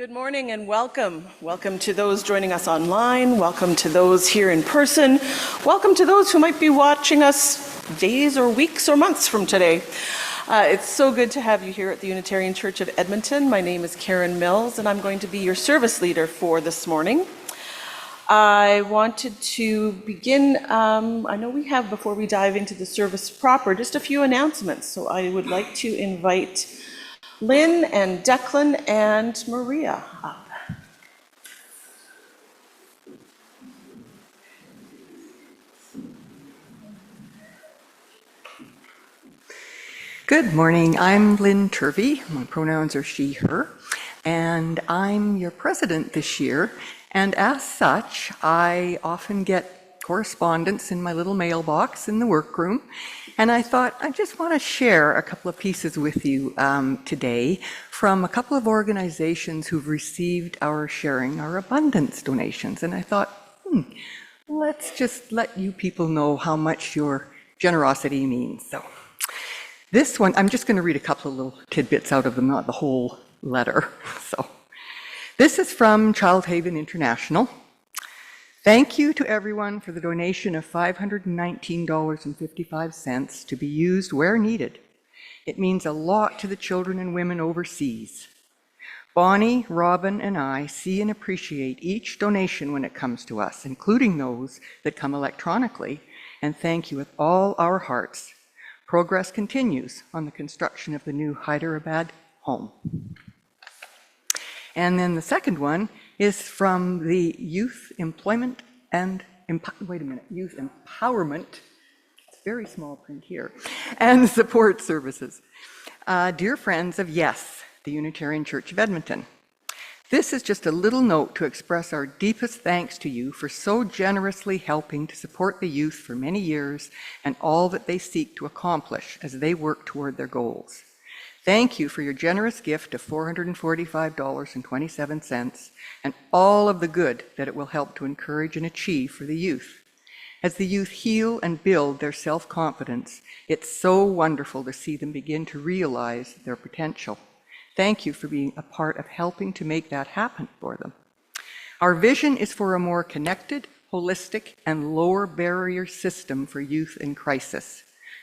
Good morning and welcome. Welcome to those joining us online. Welcome to those here in person. Welcome to those who might be watching us days or weeks or months from today. It's so good to have you here at the Unitarian Church of Edmonton. My name is Karen Mills and I'm going to be your service leader for this morning. I wanted to begin, I know we have, before we dive into the service proper, just a few announcements. So I would like to invite Lynn and Declan and Maria up. Good morning. I'm Lynn Turvey. My pronouns are she, her, and I'm your president this year. And as such, I often get correspondence in my little mailbox in the workroom. And I thought I just want to share a couple of pieces with you today from a couple of organizations who've received our sharing our abundance donations. And I thought, let's just let you people know how much your generosity means. So this one, I'm just going to read a couple of little tidbits out of them, not the whole letter. So this is from Child Haven International. Thank you to everyone for the donation of $519.55 to be used where needed. It means a lot to the children and women overseas. Bonnie, Robin, and I see and appreciate each donation when it comes to us, including those that come electronically, and thank you with all our hearts. Progress continues on the construction of the new Hyderabad home. And then the second one is from the Youth Employment and, Youth Empowerment, it's very small print here, and Support Services. Dear friends of YES, the Unitarian Church of Edmonton, this is just a little note to express our deepest thanks to you for so generously helping to support the youth for many years and all that they seek to accomplish as they work toward their goals. Thank you for your generous gift of $445.27 and all of the good that it will help to encourage and achieve for the youth. As the youth heal and build their self-confidence, it's so wonderful to see them begin to realize their potential. Thank you for being a part of helping to make that happen for them. Our vision is for a more connected, holistic, and lower barrier system for youth in crisis.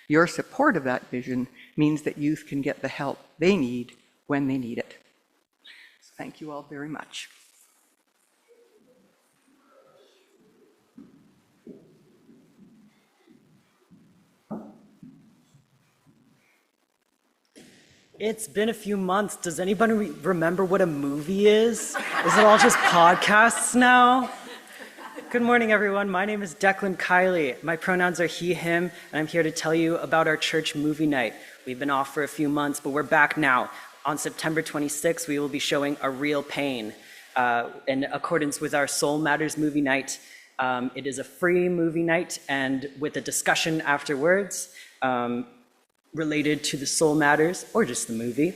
Your support of that vision means that youth can get the help they need when they need it. So thank you all very much. It's been a few months. Does anybody remember what a movie is? Is it all just podcasts now? Good morning, everyone. My name is Declan Kiley. My pronouns are he, him, and I'm here to tell you about our church movie night. We've been off for a few months, but we're back now. On September 26th, we will be showing A Real Pain in accordance with our Soul Matters movie night. It is a free movie night and with a discussion afterwards related to the Soul Matters or just the movie.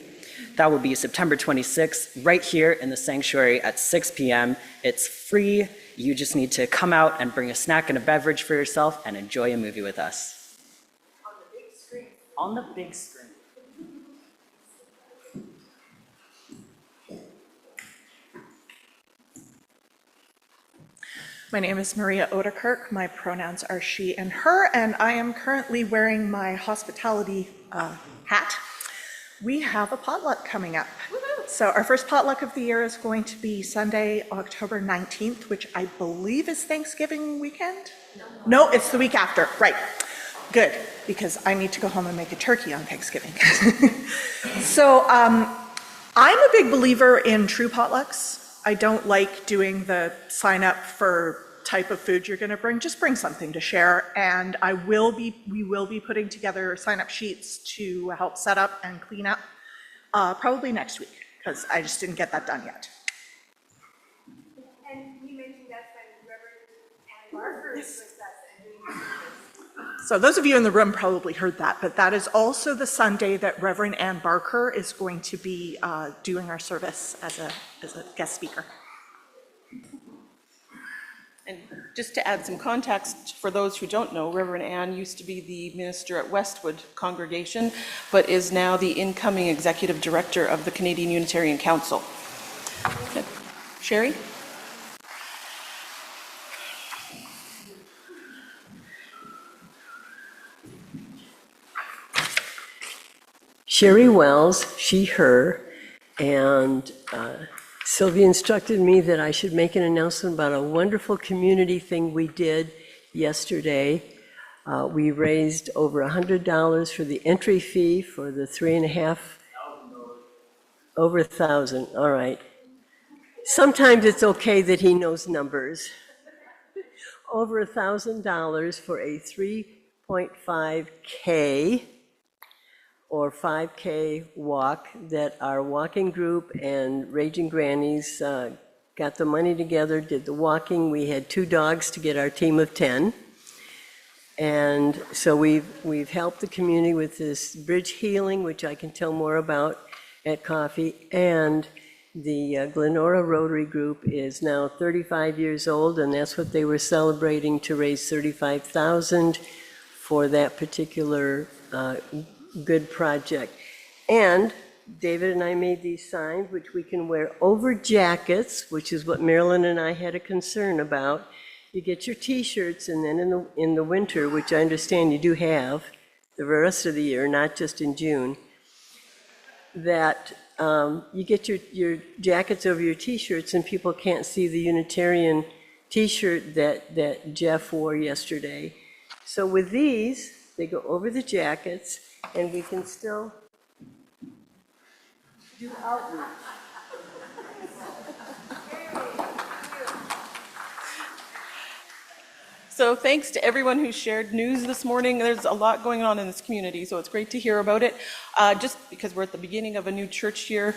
That will be September 26th, right here in the sanctuary at 6 p.m. It's free. You just need to come out and bring a snack and a beverage for yourself and enjoy a movie with us. On the big screen. On the big screen. My name is Maria Odekirk. My pronouns are she and her, and I am currently wearing my hospitality hat. We have a potluck coming up. So our first potluck of the year is going to be Sunday, October 19th, which I believe is Thanksgiving weekend? No, it's the week after, right. Good, because I need to go home and make a turkey on Thanksgiving. So I'm a big believer in true potlucks. I don't like doing the sign up for type of food you're going to bring. Just bring something to share, and we will be putting together sign up sheets to help set up and clean up probably next week, because I just didn't get that done yet. And you mentioned that's when Reverend Ann Barker is with us and doing the service. So those of you in the room probably heard that, but that is also the Sunday that Reverend Ann Barker is going to be doing our service as a guest speaker. And just to add some context for those who don't know, Reverend Ann used to be the minister at Westwood Congregation, but is now the incoming executive director of the Canadian Unitarian Council. Okay. Sherry? Sherry Wells, she, her, and Sylvia instructed me that I should make an announcement about a wonderful community thing we did yesterday. We raised over $100 for the entry fee for the 3.5, over 1,000, all right. Sometimes it's okay that he knows numbers. Over $1,000 for a 3.5K or 5K walk that our walking group and Raging Grannies got the money together, did the walking. We had 2 dogs to get our team of 10. And so we've helped the community with this bridge healing, which I can tell more about at coffee. And the Glenora Rotary Group is now 35 years old, and that's what they were celebrating, to raise $35,000 for that particular good project. And David and I made these signs, which we can wear over jackets, which is what Marilyn and I had a concern about. You get your t-shirts, and then in the winter, which I understand you do have the rest of the year, not just in June, that you get your jackets over your t-shirts, and people can't see the Unitarian t-shirt that Jeff wore yesterday. So with these, they go over the jackets, and we can still do outreach. So thanks to everyone who shared news this morning. There's a lot going on in this community, so it's great to hear about it. Just because we're at the beginning of a new church year,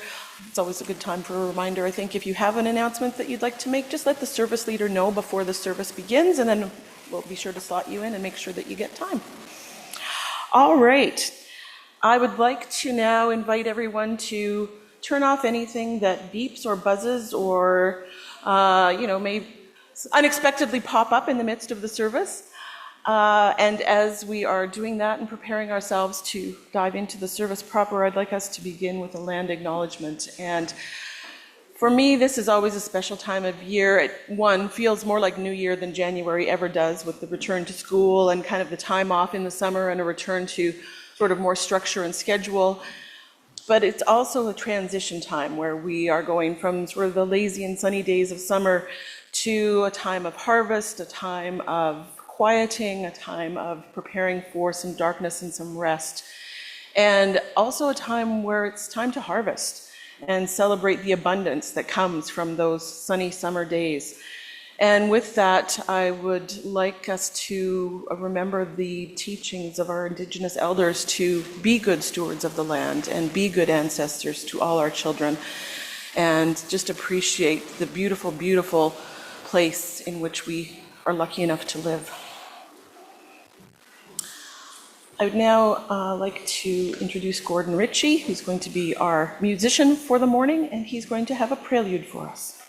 it's always a good time for a reminder. I think if you have an announcement that you'd like to make, just let the service leader know before the service begins, and then we'll be sure to slot you in and make sure that you get time. All right. I would like to now invite everyone to turn off anything that beeps or buzzes or, may unexpectedly pop up in the midst of the service. And as we are doing that and preparing ourselves to dive into the service proper, I'd like us to begin with a land acknowledgement. And for me, this is always a special time of year. It, feels more like New Year than January ever does, with the return to school and kind of the time off in the summer and a return to sort of more structure and schedule. But it's also a transition time where we are going from sort of the lazy and sunny days of summer to a time of harvest, a time of quieting, a time of preparing for some darkness and some rest, and also a time where it's time to harvest and celebrate the abundance that comes from those sunny summer days. And with that, I would like us to remember the teachings of our Indigenous elders to be good stewards of the land and be good ancestors to all our children, and just appreciate the beautiful, beautiful place in which we are lucky enough to live. I would now like to introduce Gordon Ritchie, who's going to be our musician for the morning, and he's going to have a prelude for us.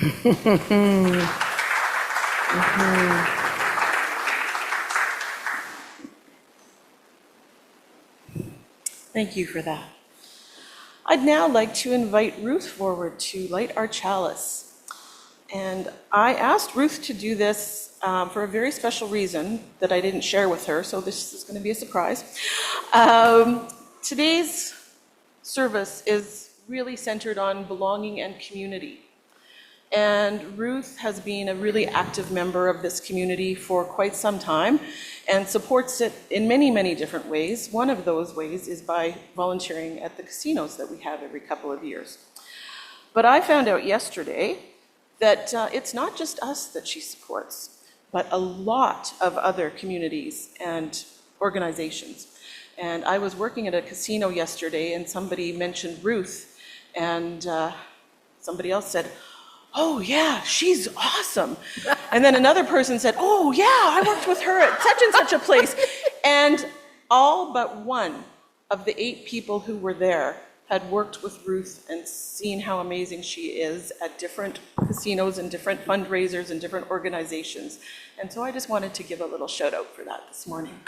Thank you for that. I'd now like to invite Ruth forward to light our chalice. And I asked Ruth to do this for a very special reason that I didn't share with her, so this is going to be a surprise. Today's service is really centered on belonging and community. And Ruth has been a really active member of this community for quite some time and supports it in many, many different ways. One of those ways is by volunteering at the casinos that we have every couple of years. But I found out yesterday that it's not just us that she supports, but a lot of other communities and organizations. And I was working at a casino yesterday and somebody mentioned Ruth, and somebody else said, "Oh yeah, she's awesome." And then another person said, "Oh yeah, I worked with her at such and such a place." And all but one of the 8 people who were there had worked with Ruth and seen how amazing she is at different casinos and different fundraisers and different organizations. And so I just wanted to give a little shout out for that this morning.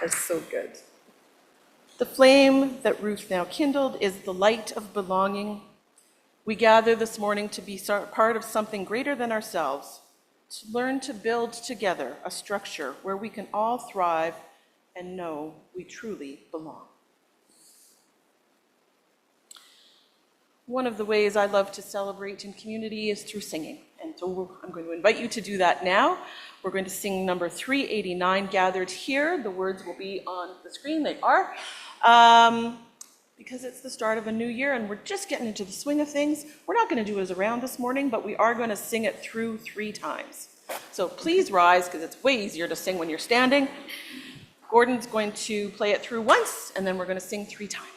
That's so good. The flame that Ruth now kindled is the light of belonging. We gather this morning to be part of something greater than ourselves, to learn to build together a structure where we can all thrive and know we truly belong. One of the ways I love to celebrate in community is through singing. And so I'm going to invite you to do that now. We're going to sing number 389, Gathered Here. The words will be on the screen. They are. Because it's the start of a new year and we're just getting into the swing of things. We're not going to do it as a round this morning, but we are going to sing it through 3 times. So please rise, because it's way easier to sing when you're standing. Gordon's going to play it through once, and then we're going to sing 3 times.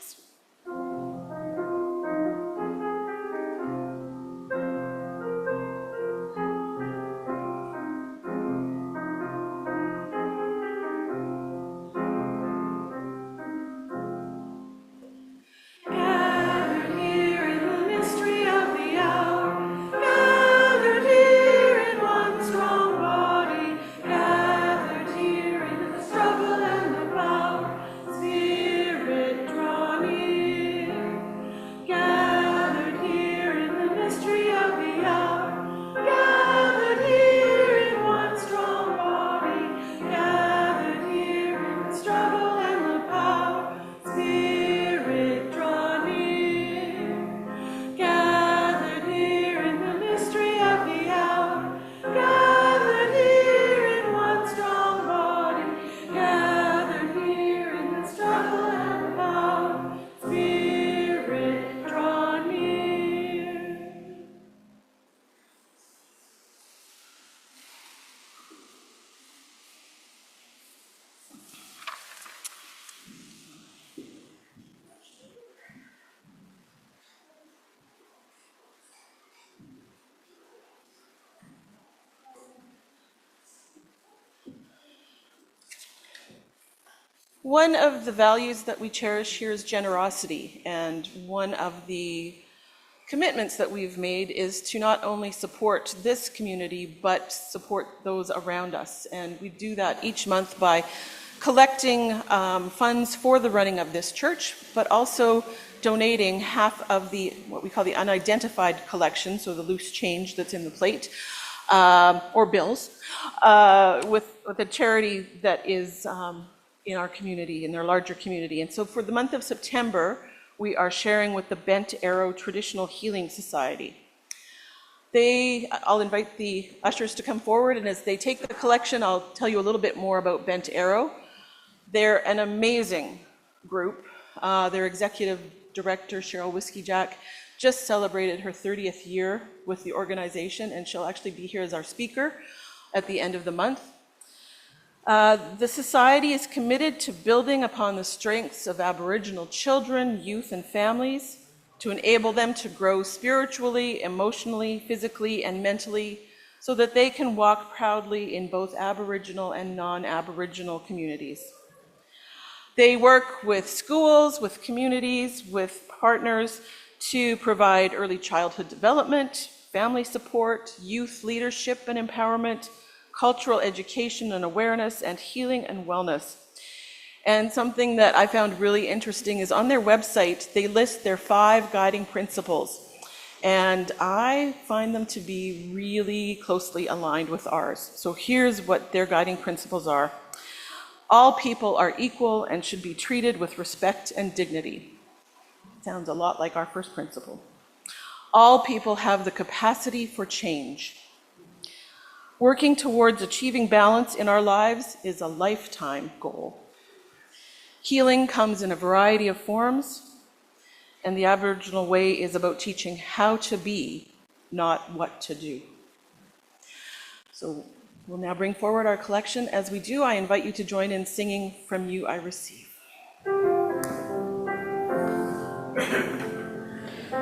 One of the values that we cherish here is generosity, and one of the commitments that we've made is to not only support this community, but support those around us. And we do that each month by collecting funds for the running of this church, but also donating half of the, what we call the unidentified collection, so the loose change that's in the plate, or bills, with a charity that is in our community, in their larger community. And so for the month of September, we are sharing with the Bent Arrow Traditional Healing Society. I'll invite the ushers to come forward, and as they take the collection, I'll tell you a little bit more about Bent Arrow. They're an amazing group. Their executive director, Cheryl Whiskey Jack, just celebrated her 30th year with the organization, and she'll actually be here as our speaker at the end of the month. The Society is committed to building upon the strengths of Aboriginal children, youth, and families to enable them to grow spiritually, emotionally, physically, and mentally so that they can walk proudly in both Aboriginal and non-Aboriginal communities. They work with schools, with communities, with partners to provide early childhood development, family support, youth leadership and empowerment, cultural education and awareness, and healing and wellness. And something that I found really interesting is on their website, they list their 5 guiding principles. And I find them to be really closely aligned with ours. So here's what their guiding principles are. All people are equal and should be treated with respect and dignity. Sounds a lot like our first principle. All people have the capacity for change. Working towards achieving balance in our lives is a lifetime goal. Healing comes in a variety of forms, and the Aboriginal way is about teaching how to be, not what to do. So we'll now bring forward our collection. As we do, I invite you to join in singing From You I Receive.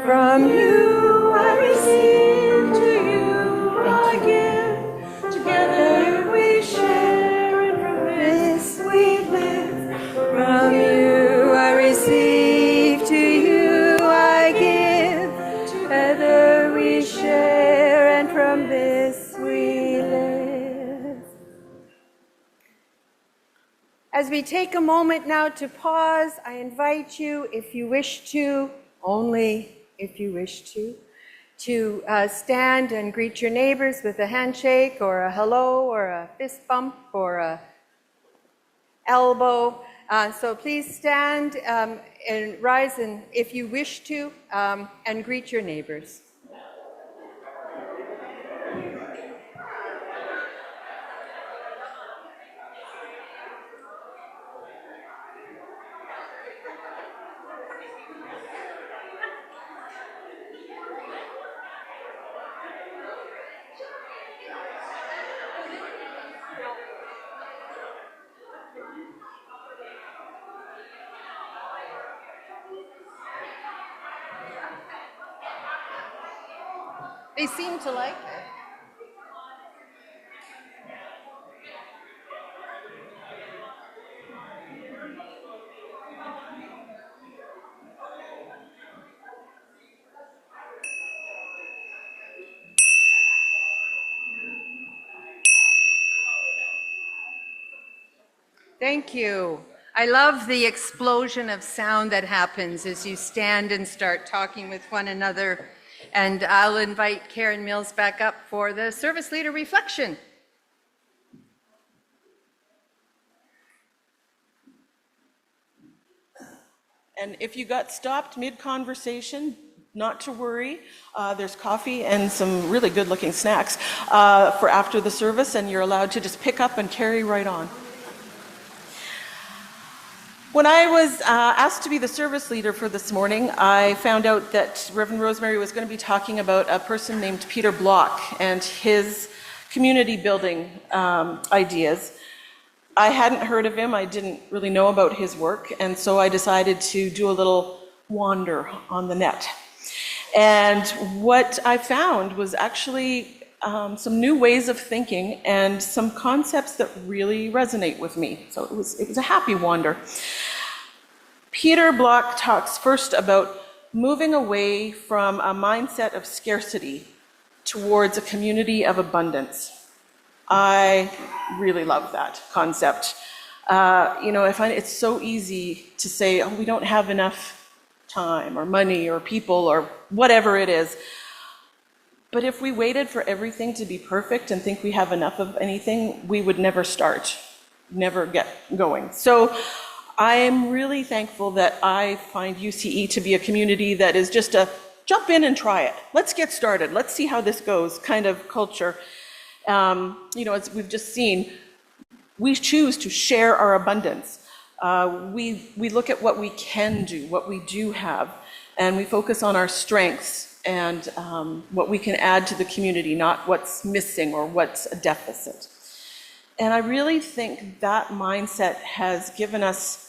From you I receive, to you I give. Together we share, and from this we live. From you I receive, to you I give. Together we share, and from this we live. As we take a moment now to pause, I invite you, if you wish to, only if you wish to stand and greet your neighbors with a handshake or a hello or a fist bump or a elbow. So please stand and rise, and if you wish to, and greet your neighbors. They seem to like it. Thank you. I love the explosion of sound that happens as you stand and start talking with one another. And I'll invite Karen Mills back up for the service leader reflection. And if you got stopped mid-conversation, not to worry. There's coffee and some really good-looking snacks for after the service, and you're allowed to just pick up and carry right on. When I was asked to be the service leader for this morning, I found out that Reverend Rosemary was going to be talking about a person named Peter Block and his community building ideas. I hadn't heard of him, I didn't really know about his work, and so I decided to do a little wander on the net. And what I found was actually some new ways of thinking and some concepts that really resonate with me. So it was a happy wander. Peter Block talks first about moving away from a mindset of scarcity towards a community of abundance. I really love that concept. I find it's so easy to say, oh, we don't have enough time or money or people or whatever it is. But if we waited for everything to be perfect and think we have enough of anything, we would never start, never get going. So I am really thankful that I find UCE to be a community that is just a jump in and try it. Let's get started. Let's see how this goes kind of culture. As we've just seen, we choose to share our abundance. We look at what we can do, what we do have, and we focus on our strengths and what we can add to the community, not what's missing or what's a deficit. And I really think that mindset has given us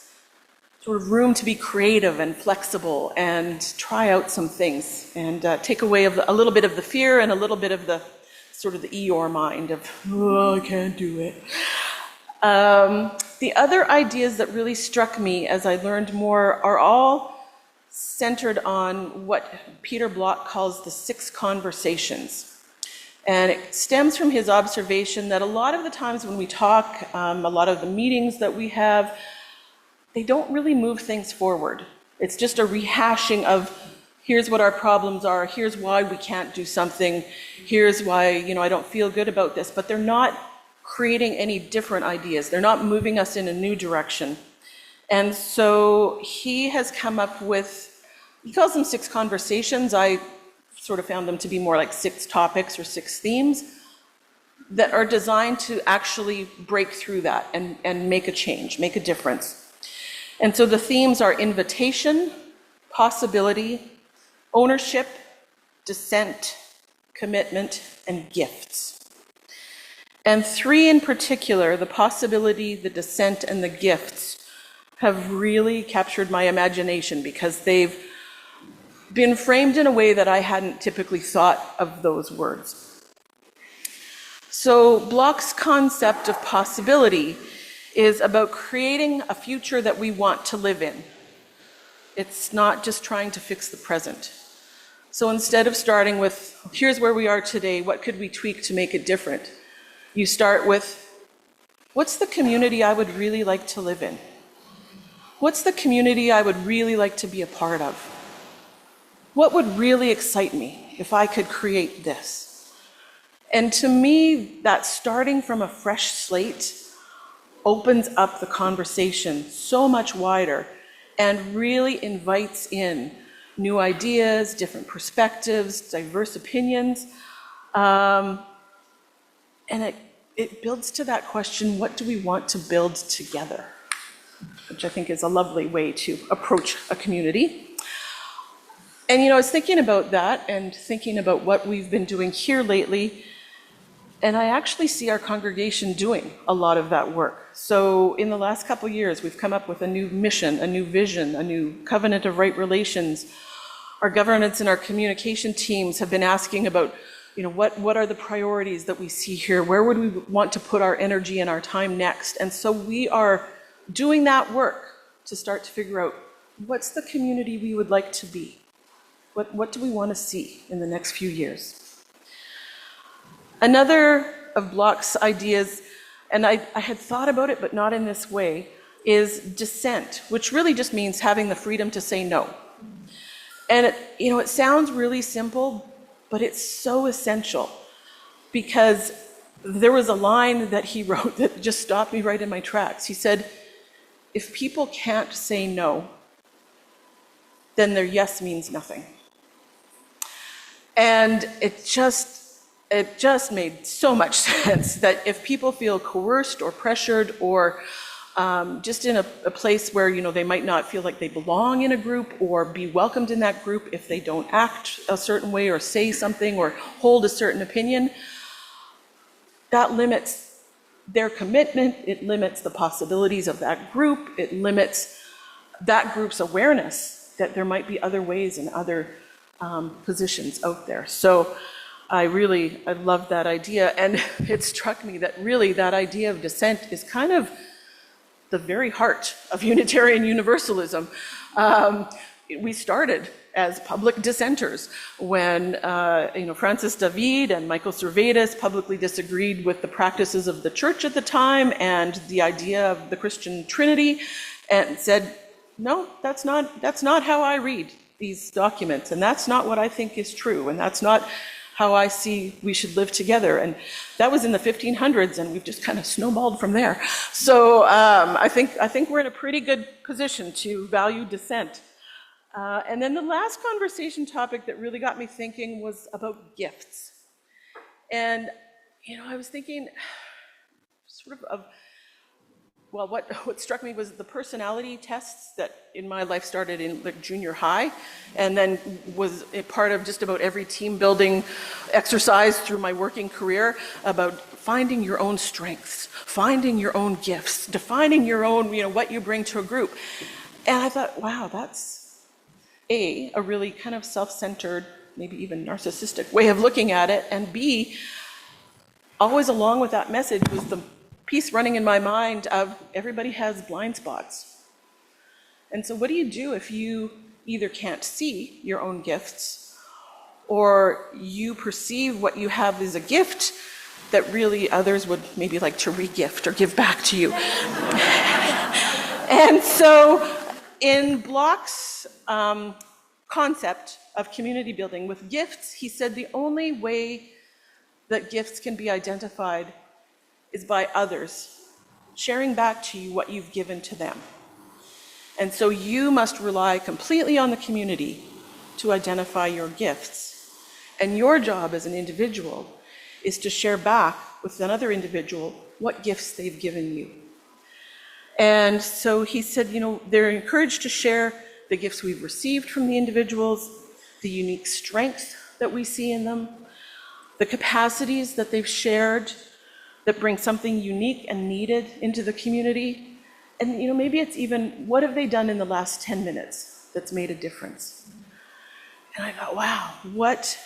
sort of room to be creative and flexible and try out some things and take away a little bit of the fear and a little bit of the sort of the Eeyore mind of, oh, I can't do it. The other ideas that really struck me as I learned more are all centered on what Peter Block calls the 6 conversations. And it stems from his observation that a lot of the times when we talk, a lot of the meetings that we have, they don't really move things forward. It's just a rehashing of, here's what our problems are, here's why we can't do something, here's why, I don't feel good about this, but they're not creating any different ideas. They're not moving us in a new direction. And so he has come up with, he calls them 6 conversations. I sort of found them to be more like 6 topics or 6 themes that are designed to actually break through that and make a change, make a difference. And so the themes are invitation, possibility, ownership, dissent, commitment, and gifts. And 3 in particular, the possibility, the dissent, and the gifts, have really captured my imagination because they've been framed in a way that I hadn't typically thought of those words. So Block's concept of possibility is about creating a future that we want to live in. It's not just trying to fix the present. So instead of starting with, here's where we are today, what could we tweak to make it different? You start with, what's the community I would really like to live in? What's the community I would really like to be a part of? What would really excite me if I could create this? And to me, that starting from a fresh slate opens up the conversation so much wider and really invites in new ideas, different perspectives, diverse opinions. And it builds to that question, what do we want to build together? Which I think is a lovely way to approach a community. And I was thinking about that and thinking about what we've been doing here lately, and I actually see our congregation doing a lot of that work. So in the last couple years, we've come up with a new mission, a new vision, a new covenant of right relations. Our governance and our communication teams have been asking about, what are the priorities that we see here? Where would we want to put our energy and our time next? And so we are doing that work to start to figure out what's the community we would like to be? What do we want to see in the next few years? Another of Block's ideas, and I had thought about it but not in this way, is dissent, which really just means having the freedom to say no. And it sounds really simple, but it's so essential, because there was a line that he wrote that just stopped me right in my tracks. He said, if people can't say no, then their yes means nothing. And it just made so much sense that if people feel coerced or pressured or just in a place where they might not feel like they belong in a group or be welcomed in that group if they don't act a certain way or say something or hold a certain opinion, that limits their commitment, it limits the possibilities of that group, it limits that group's awareness that there might be other ways and other positions out there. So I love that idea, and it struck me that really that idea of dissent is kind of the very heart of Unitarian Universalism. We started as public dissenters when Francis David and Michael Servetus publicly disagreed with the practices of the church at the time and the idea of the Christian Trinity, and said, no, that's not how I read these documents, and that's not what I think is true, and that's not how I see we should live together. And that was in the 1500s, and we've just kind of snowballed from there. So I think we're in a pretty good position to value dissent. And then the last conversation topic that really got me thinking was about gifts. And I was thinking sort of what struck me was the personality tests that in my life started in junior high, and then was a part of just about every team building exercise through my working career, about finding your own strengths, finding your own gifts, defining your own, what you bring to a group. And I thought, wow, that's a really kind of self-centered, maybe even narcissistic way of looking at it, and B, always along with that message was the piece running in my mind of everybody has blind spots. And so what do you do if you either can't see your own gifts, or you perceive what you have as a gift that really others would maybe like to re-gift or give back to you? And so in Bloch's concept of community building with gifts, he said the only way that gifts can be identified is by others sharing back to you what you've given to them. And so you must rely completely on the community to identify your gifts. And your job as an individual is to share back with another individual what gifts they've given you. And so he said, you know, they're encouraged to share the gifts we've received from the individuals, the unique strength that we see in them, the capacities that they've shared that bring something unique and needed into the community. And, you know, maybe it's even, what have they done in the last 10 minutes that's made a difference? And I thought, wow, what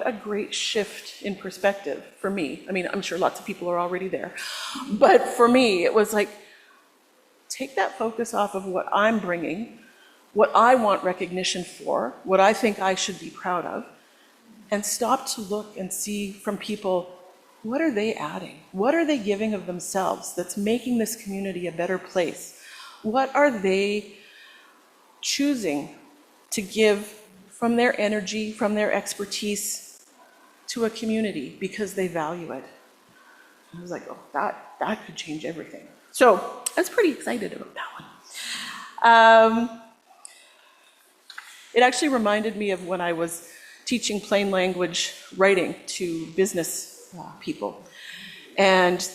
a great shift in perspective for me. I mean, I'm sure lots of people are already there. But for me, it was like, take that focus off of what I'm bringing, what I want recognition for, what I think I should be proud of, and stop to look and see from people, what are they adding? What are they giving of themselves that's making this community a better place? What are they choosing to give from their energy, from their expertise to a community because they value it? I was like, oh, that could change everything. So I was pretty excited about that one. It actually reminded me of when I was teaching plain language writing to business people. And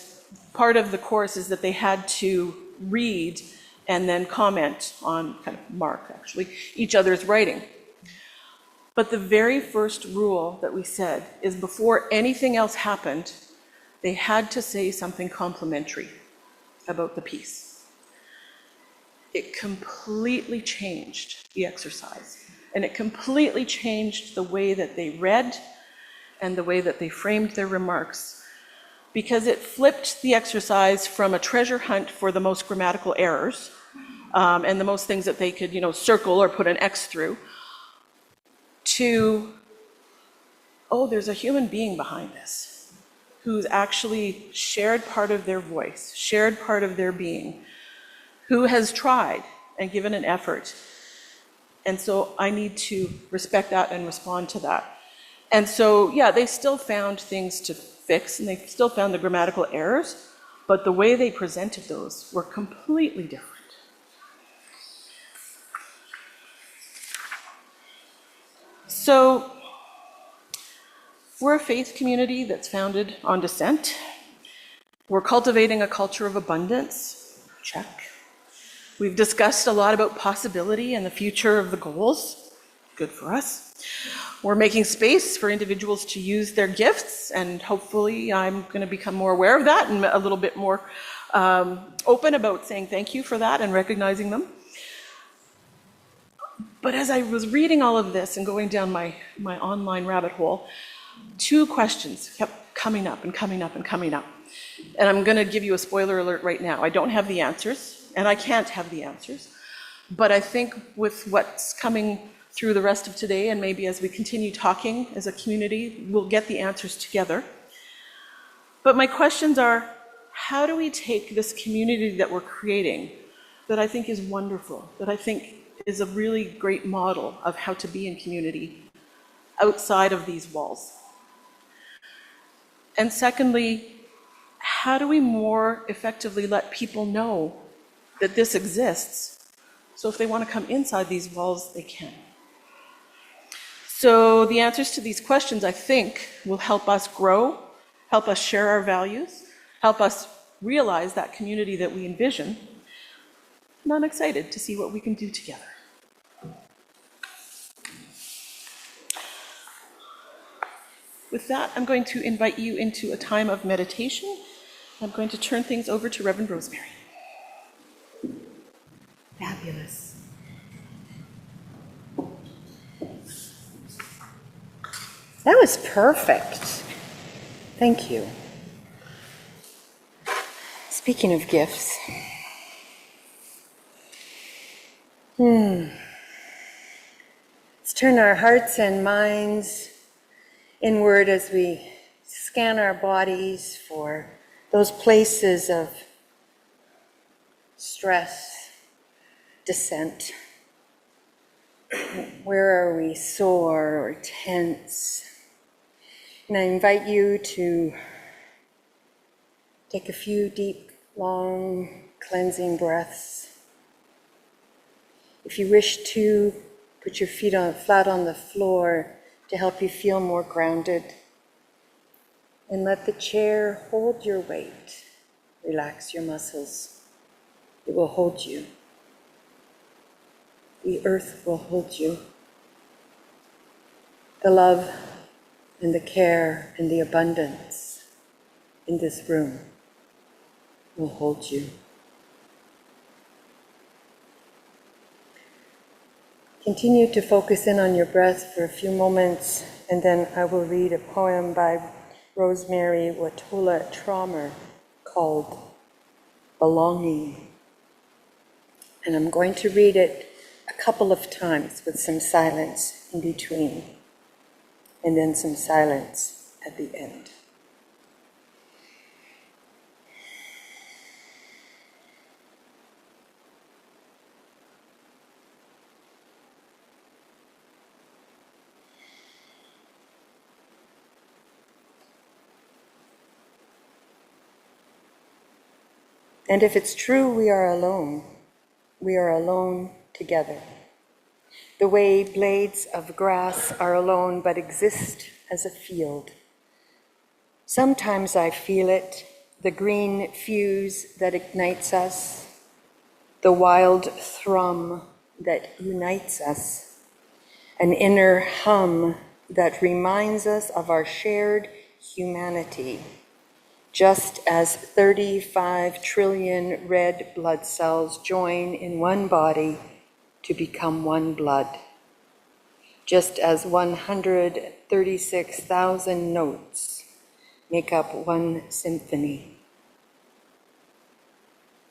part of the course is that they had to read and then comment on, kind of mark actually, each other's writing. But the very first rule that we said is before anything else happened, they had to say something complimentary about the piece. It completely changed the exercise, and it completely changed the way that they read and the way that they framed their remarks, because it flipped the exercise from a treasure hunt for the most grammatical errors and the most things that they could, you know, circle or put an X through, to, oh, there's a human being behind this who's actually shared part of their voice, shared part of their being, who has tried and given an effort. And so I need to respect that and respond to that. And so, yeah, they still found things to fix, and they still found the grammatical errors, but the way they presented those were completely different. So, we're a faith community that's founded on dissent. We're cultivating a culture of abundance. Check. We've discussed a lot about possibility and the future of the goals. Good for us. We're making space for individuals to use their gifts, and hopefully I'm going to become more aware of that and a little bit more open about saying thank you for that and recognizing them. But as I was reading all of this and going down my online rabbit hole, two questions kept coming up and coming up and coming up. And I'm going to give you a spoiler alert right now. I don't have the answers, and I can't have the answers. But I think with what's coming through the rest of today, and maybe as we continue talking as a community, we'll get the answers together. But my questions are, how do we take this community that we're creating, that I think is wonderful, that I think is a really great model of how to be in community, outside of these walls? And secondly, how do we more effectively let people know that this exists, so if they want to come inside these walls, they can? So the answers to these questions, I think, will help us grow, help us share our values, help us realize that community that we envision. And I'm excited to see what we can do together. With that, I'm going to invite you into a time of meditation. I'm going to turn things over to Reverend Rosemary. Fabulous. That was perfect. Thank you. Speaking of gifts, let's turn our hearts and minds inward as we scan our bodies for those places of stress, dissent. Where are we sore or tense? And I invite you to take a few deep, long, cleansing breaths. If you wish to, put your feet flat on the floor to help you feel more grounded. And let the chair hold your weight. Relax your muscles. It will hold you. The earth will hold you. The love and the care and the abundance in this room will hold you. Continue to focus in on your breath for a few moments, and then I will read a poem by Rosemary Watola Traumer called Belonging. And I'm going to read it a couple of times with some silence in between, and then some silence at the end. And if it's true we are alone together. The way blades of grass are alone but exist as a field. Sometimes I feel it, the green fuse that ignites us, the wild thrum that unites us, an inner hum that reminds us of our shared humanity. Just as 35 trillion red blood cells join in one body to become one blood. Just as 136,000 notes make up one symphony.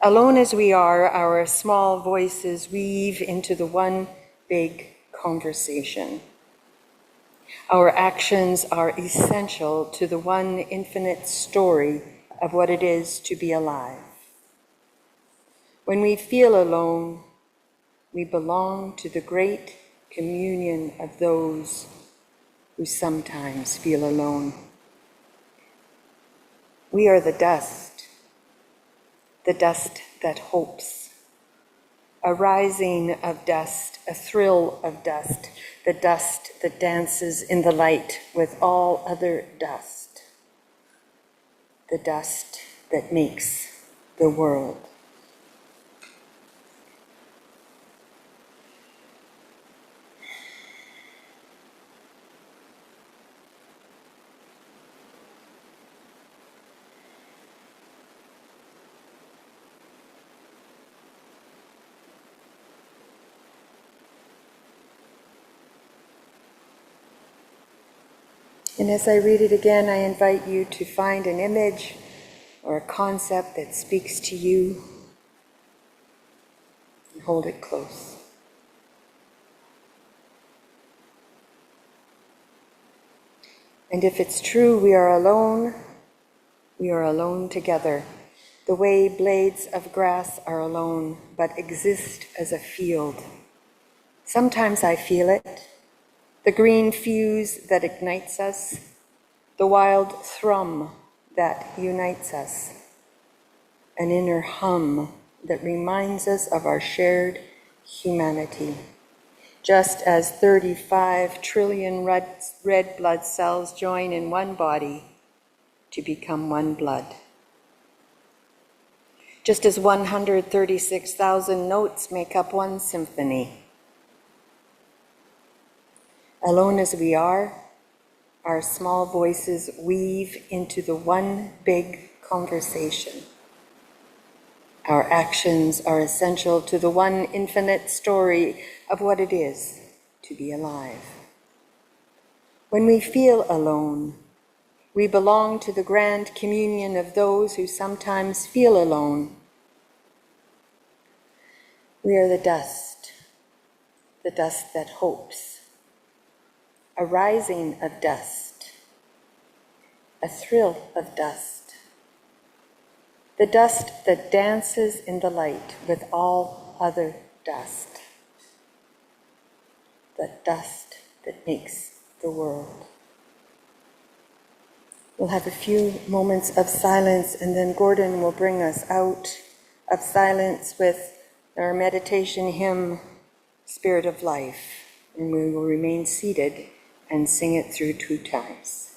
Alone as we are, our small voices weave into the one big conversation. Our actions are essential to the one infinite story of what it is to be alive. When we feel alone, we belong to the great communion of those who sometimes feel alone. We are the dust that hopes, a rising of dust, a thrill of dust, the dust that dances in the light with all other dust, the dust that makes the world. And as I read it again, I invite you to find an image or a concept that speaks to you and hold it close. And if it's true we are alone together. The way blades of grass are alone, but exist as a field. Sometimes I feel it. The green fuse that ignites us, the wild thrum that unites us, an inner hum that reminds us of our shared humanity. Just as 35 trillion red blood cells join in one body to become one blood. Just as 136,000 notes make up one symphony. Alone as we are, our small voices weave into the one big conversation. Our actions are essential to the one infinite story of what it is to be alive. When we feel alone, We belong to the grand communion of those who sometimes feel alone. We are the dust that hopes, a rising of dust, a thrill of dust, the dust that dances in the light with all other dust, the dust that makes the world. We'll have a few moments of silence, and then Gordon will bring us out of silence with our meditation hymn, Spirit of Life, and we will remain seated and sing it through 2 times.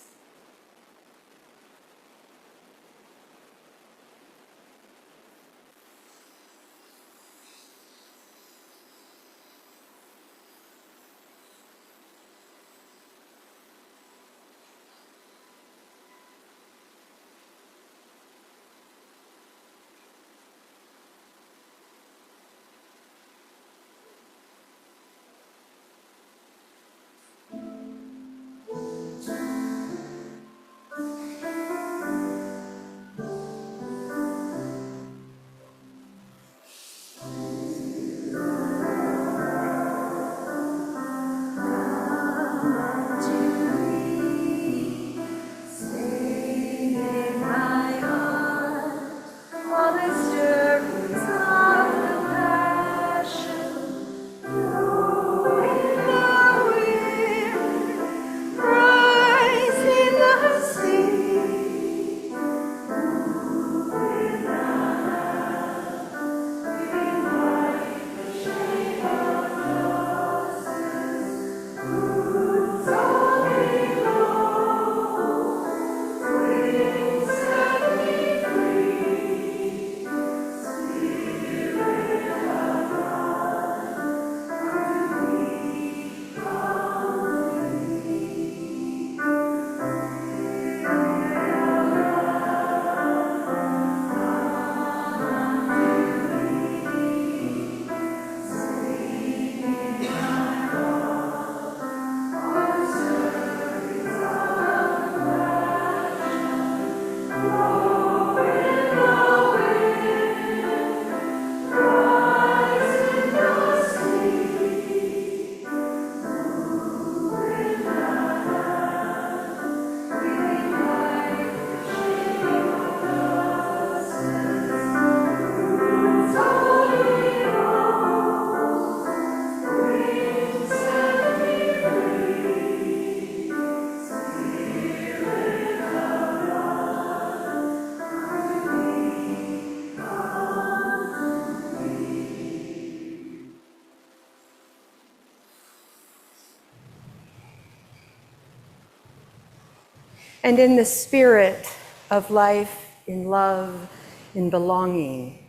And in the spirit of life, in love, in belonging,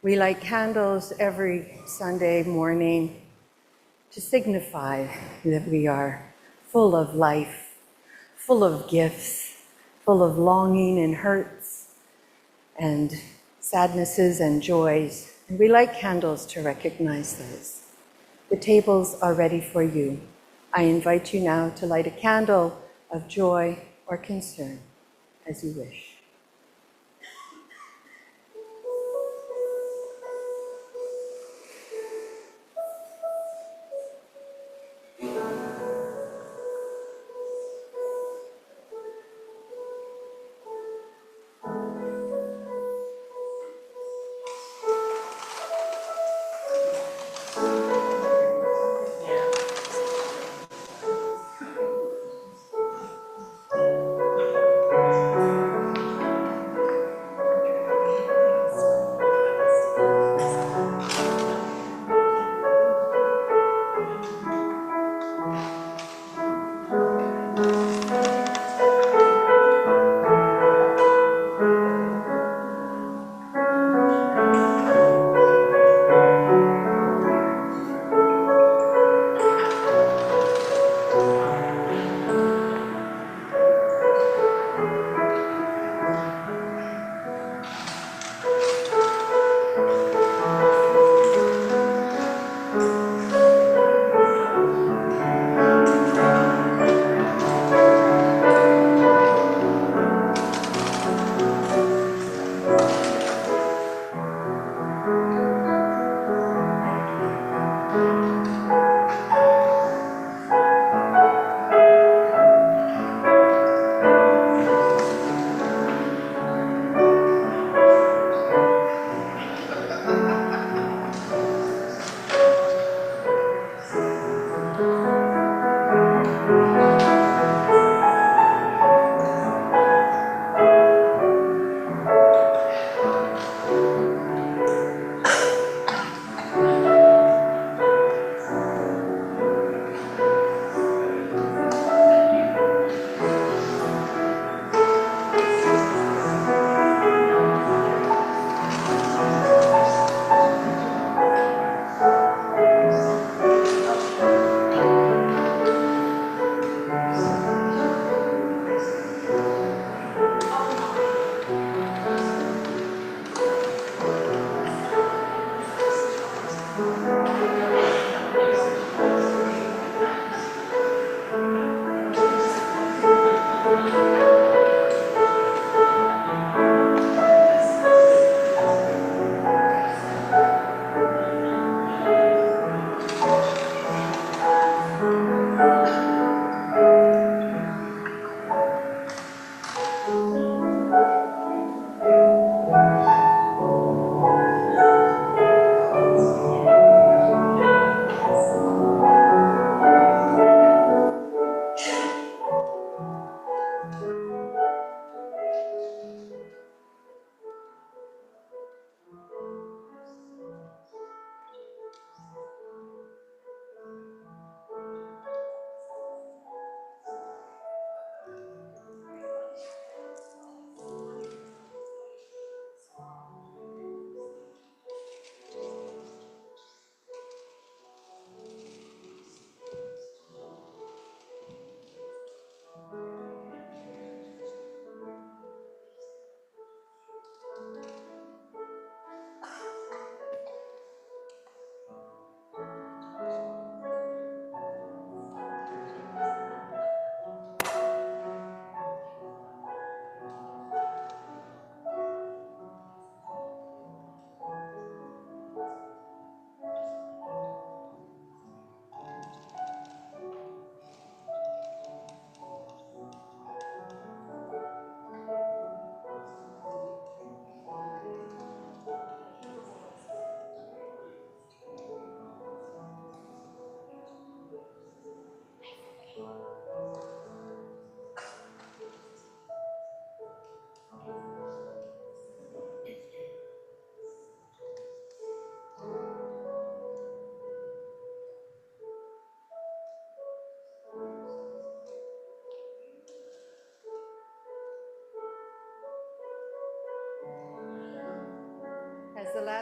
we light candles every Sunday morning to signify that we are full of life, full of gifts, full of longing and hurts and sadnesses and joys. And we light candles to recognize those. The tables are ready for you. I invite you now to light a candle of joy or concern, as you wish.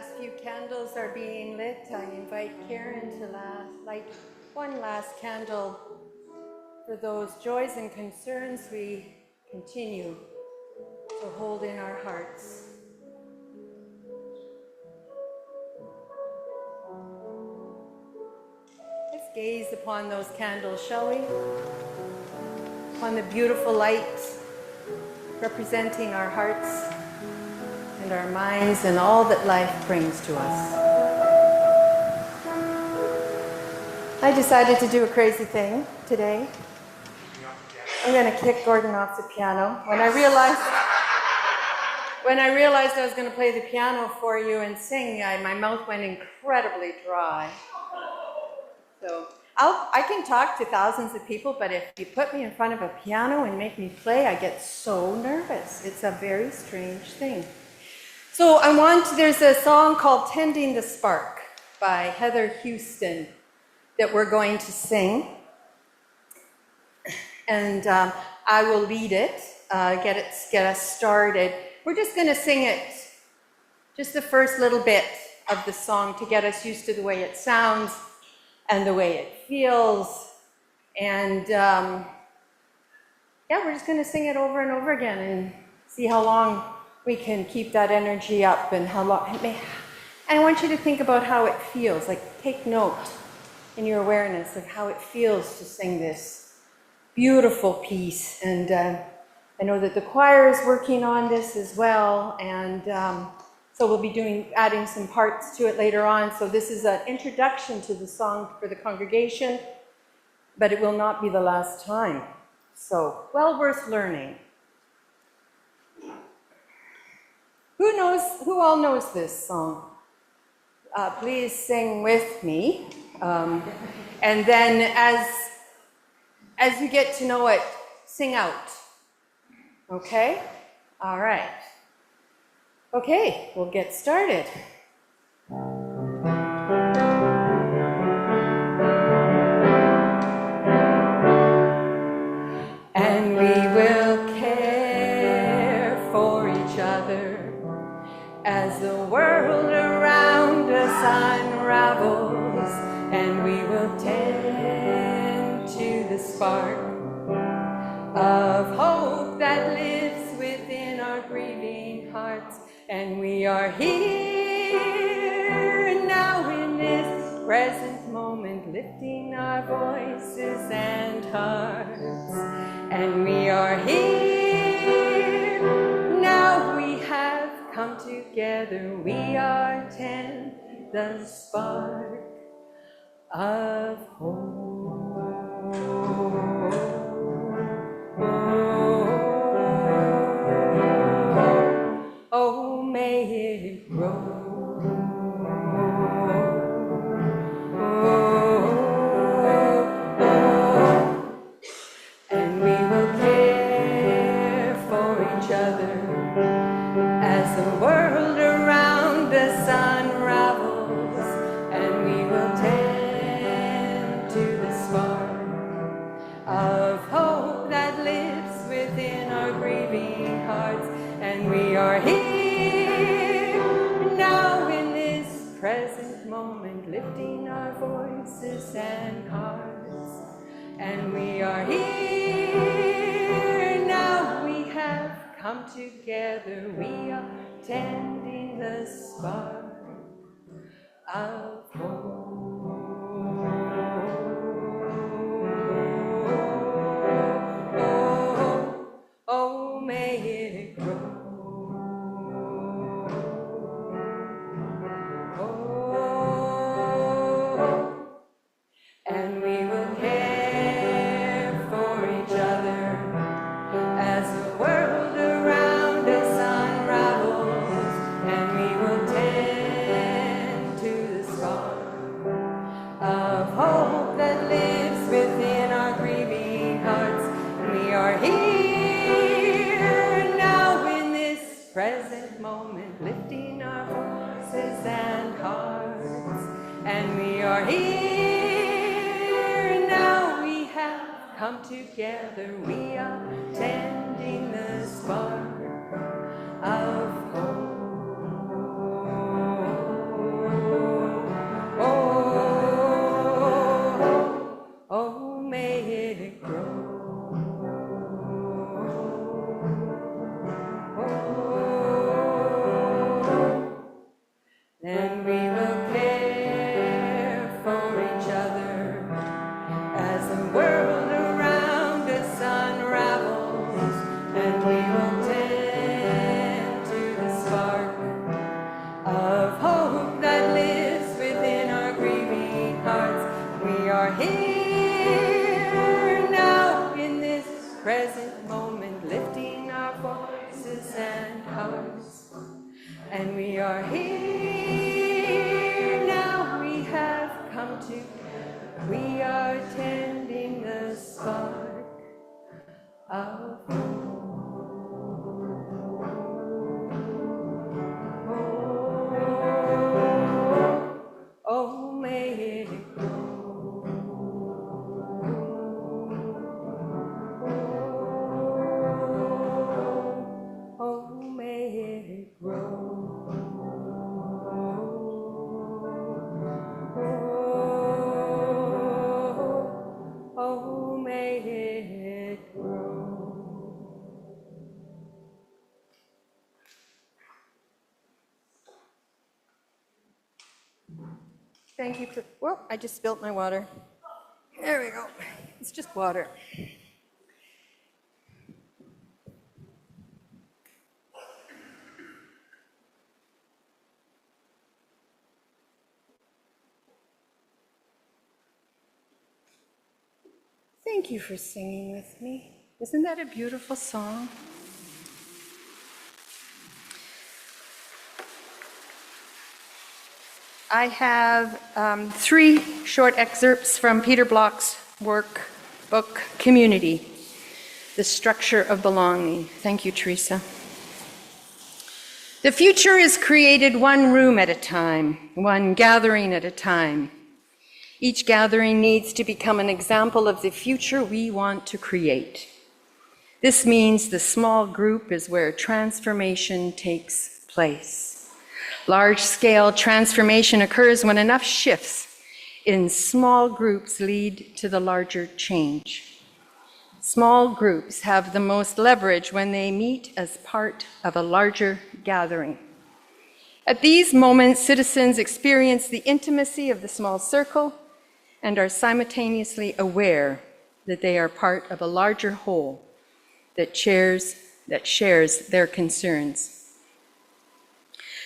last few candles are being lit, I invite Karen to light one last candle for those joys and concerns we continue to hold in our hearts. Let's gaze upon those candles, shall we? Upon the beautiful light representing our hearts and our minds and all that life brings to us. I decided to do a crazy thing today. I'm going to kick Gordon off the piano. When I realized I was going to play the piano for you and sing, my mouth went incredibly dry. So I can talk to thousands of people, but if you put me in front of a piano and make me play, I get so nervous. It's a very strange thing. So there's a song called Tending the Spark by Heather Houson that we're going to sing. And I will lead it, get us started. We're just going to sing it, just the first little bit of the song to get us used to the way it sounds and the way it feels. And we're just going to sing it over and over again and see how long we can keep that energy up and how long it may. And I want you to think about how it feels, like take note in your awareness of how it feels to sing this beautiful piece. And I know that the choir is working on this as well, and so we'll be adding some parts to it later on. So this is an introduction to the song for the congregation, but it will not be the last time. So, well worth learning. Who all knows this song? Please sing with me. And then as you get to know it, sing out. Okay? All right. Okay, we'll get started. And we will care for each other as the world around us unravels, and we will tend to the spark of hope that lives within our grieving hearts. And we are here now in this present moment, lifting our voices and hearts. And we are here now, we have come together, we are the spark of hope. Oh, may it grow. And we will care for each other as the world around us unravels, and we will tend to the spark of hope that lives within our grieving hearts. And we are here now in this present moment, lifting our voices and hearts. And we are here now, we have come together, we are tending the spark of hope. Oh, may it grow. And we will care for each other as the world around us unravels, and we will tend to the spark of hope that lives within our grieving hearts. We are here now in this present moment, lifting our voices and hearts. And we are here now, we have come together, we are tending the spark of hope. Thank you for, whoa, I just spilt my water. There we go. It's just water. Thank you for singing with me. Isn't that a beautiful song? I have 3 short excerpts from Peter Bloch's book, Community, The Structure of Belonging. Thank you, Teresa. The future is created one room at a time, one gathering at a time. Each gathering needs to become an example of the future we want to create. This means the small group is where transformation takes place. Large-scale transformation occurs when enough shifts in small groups lead to the larger change. Small groups have the most leverage when they meet as part of a larger gathering. At these moments, citizens experience the intimacy of the small circle and are simultaneously aware that they are part of a larger whole that shares their concerns.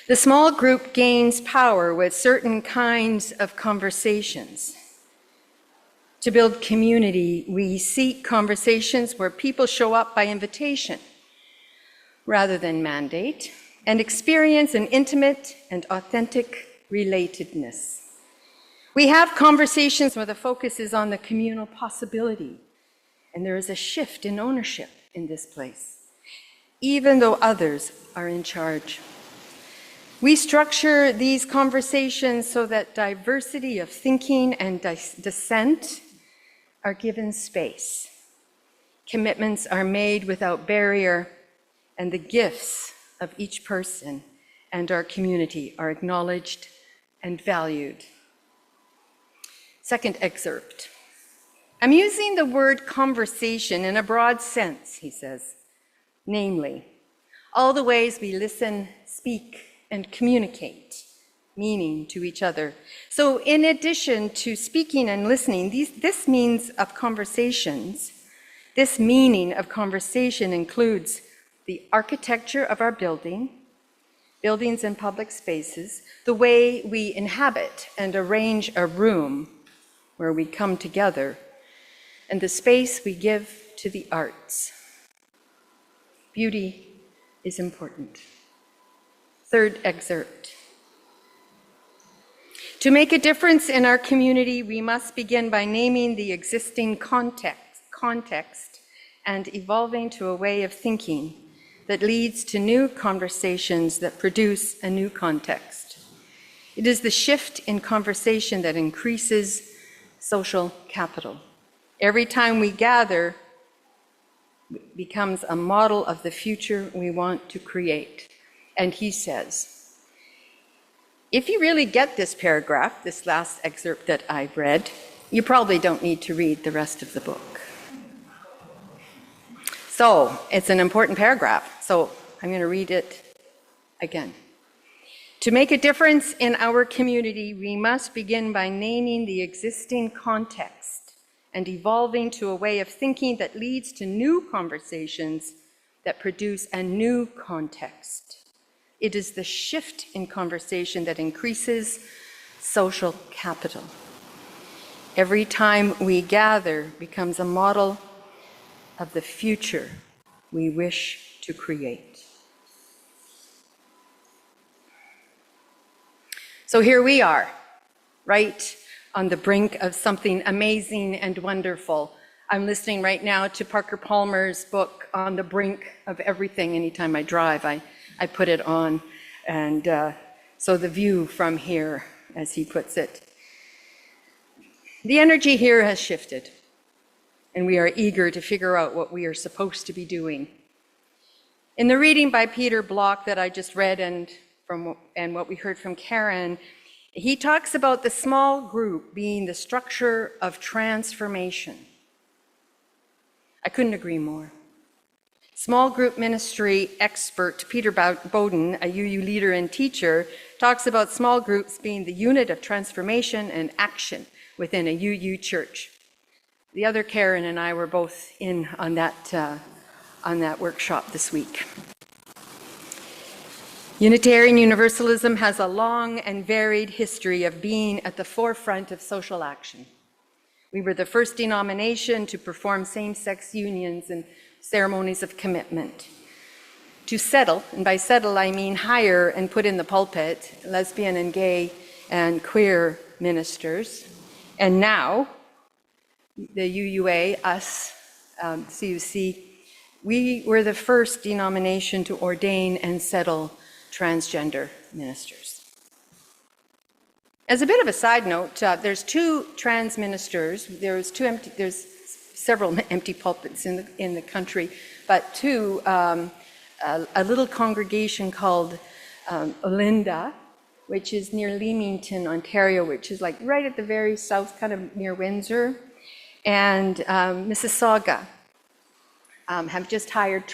The small group gains power with certain kinds of conversations. To build community, we seek conversations where people show up by invitation rather than mandate and experience an intimate and authentic relatedness. We have conversations where the focus is on the communal possibility, and there is a shift in ownership in this place, even though others are in charge. We structure these conversations so that diversity of thinking and dissent are given space. Commitments are made without barrier, and the gifts of each person and our community are acknowledged and valued. Second excerpt. I'm using the word conversation in a broad sense, he says, namely, all the ways we listen, speak, and communicate meaning to each other. So in addition to speaking and listening, this meaning of conversation includes the architecture of our buildings and public spaces, the way we inhabit and arrange a room where we come together, and the space we give to the arts. Beauty is important. Third excerpt. To make a difference in our community, we must begin by naming the existing context and evolving to a way of thinking that leads to new conversations that produce a new context. It is the shift in conversation that increases social capital. Every time we gather, it becomes a model of the future we want to create. And he says, if you really get this paragraph, this last excerpt that I read, you probably don't need to read the rest of the book. So it's an important paragraph, so I'm going to read it again. To make a difference in our community, we must begin by naming the existing context and evolving to a way of thinking that leads to new conversations that produce a new context. It is the shift in conversation that increases social capital. Every time we gather becomes a model of the future we wish to create. So here we are, right on the brink of something amazing and wonderful. I'm listening right now to Parker Palmer's book, On the Brink of Everything. Anytime I drive, I put it on. And so the view from here, as he puts it. The energy here has shifted, and we are eager to figure out what we are supposed to be doing. In the reading by Peter Bloch that I just read and what we heard from Karen, he talks about the small group being the structure of transformation. I couldn't agree more. Small group ministry expert Peter Bowden, a UU leader and teacher, talks about small groups being the unit of transformation and action within a UU church. The other Karen and I were both in on that workshop this week. Unitarian Universalism has a long and varied history of being at the forefront of social action. We were the first denomination to perform same-sex unions and ceremonies of commitment. To settle, and by settle I mean hire and put in the pulpit, lesbian and gay and queer ministers. And now, the UUA, us, CUC, we were the first denomination to ordain and settle transgender ministers. As a bit of a side note, there's two trans ministers. There's several empty pulpits in the country, but two, a little congregation called Olinda, which is near Leamington, Ontario, which is like right at the very south, kind of near Windsor, and Mississauga have just hired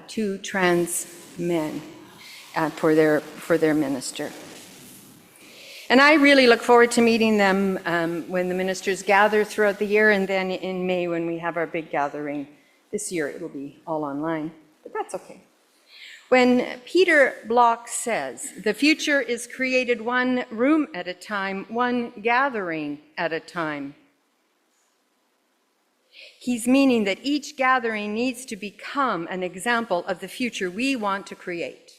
two trans men for their minister. And I really look forward to meeting them when the ministers gather throughout the year, and then in May when we have our big gathering. This year it will be all online, but that's okay. When Peter Block says, the future is created one room at a time, one gathering at a time, he's meaning that each gathering needs to become an example of the future we want to create.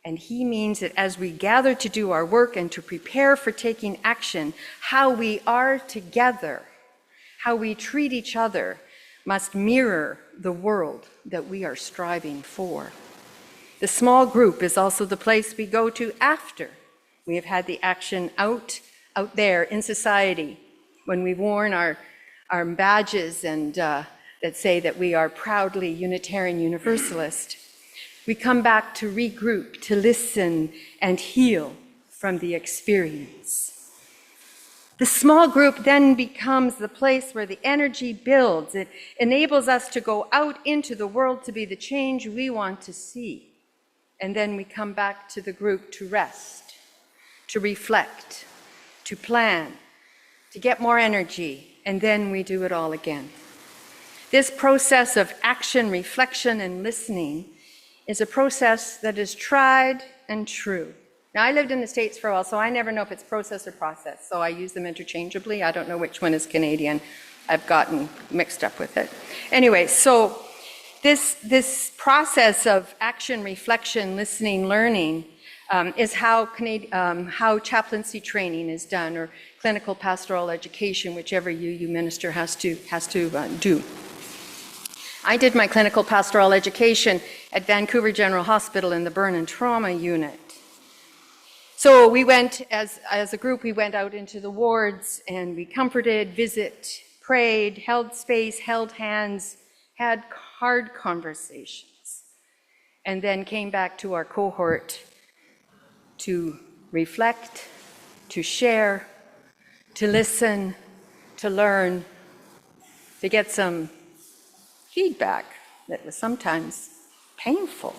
And he means that as we gather to do our work and to prepare for taking action, how we are together, how we treat each other, must mirror the world that we are striving for. The small group is also the place we go to after we have had the action out there in society, when we've worn our badges and that say that we are proudly Unitarian Universalist. We come back to regroup, to listen and heal from the experience. The small group then becomes the place where the energy builds. It enables us to go out into the world to be the change we want to see. And then we come back to the group to rest, to reflect, to plan, to get more energy, and then we do it all again. This process of action, reflection, and listening is a process that is tried and true. Now, I lived in the States for a while, so I never know if it's process or process, so I use them interchangeably. I don't know which one is Canadian. I've gotten mixed up with it. Anyway, so this process of action, reflection, listening, learning is how chaplaincy training is done, or clinical pastoral education, whichever UU minister has to do. I did my clinical pastoral education at Vancouver General Hospital in the burn and trauma unit. So we went, as a group, we went out into the wards and we comforted, prayed, held space, held hands, had hard conversations, and then came back to our cohort to reflect, to share, to listen, to learn, to get some feedback that was sometimes painful.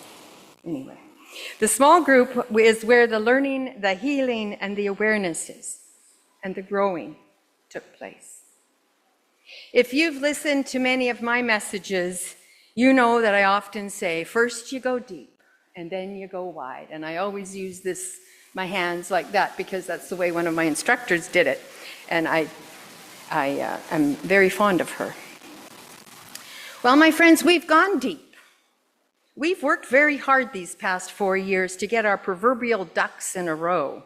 Anyway, the small group is where the learning, the healing, and the awareness is, and the growing took place. If you've listened to many of my messages, you know that I often say, first you go deep, and then you go wide. And I always use my hands like that because that's the way one of my instructors did it. And I am very fond of her. Well, my friends, we've gone deep. We've worked very hard these past 4 years to get our proverbial ducks in a row.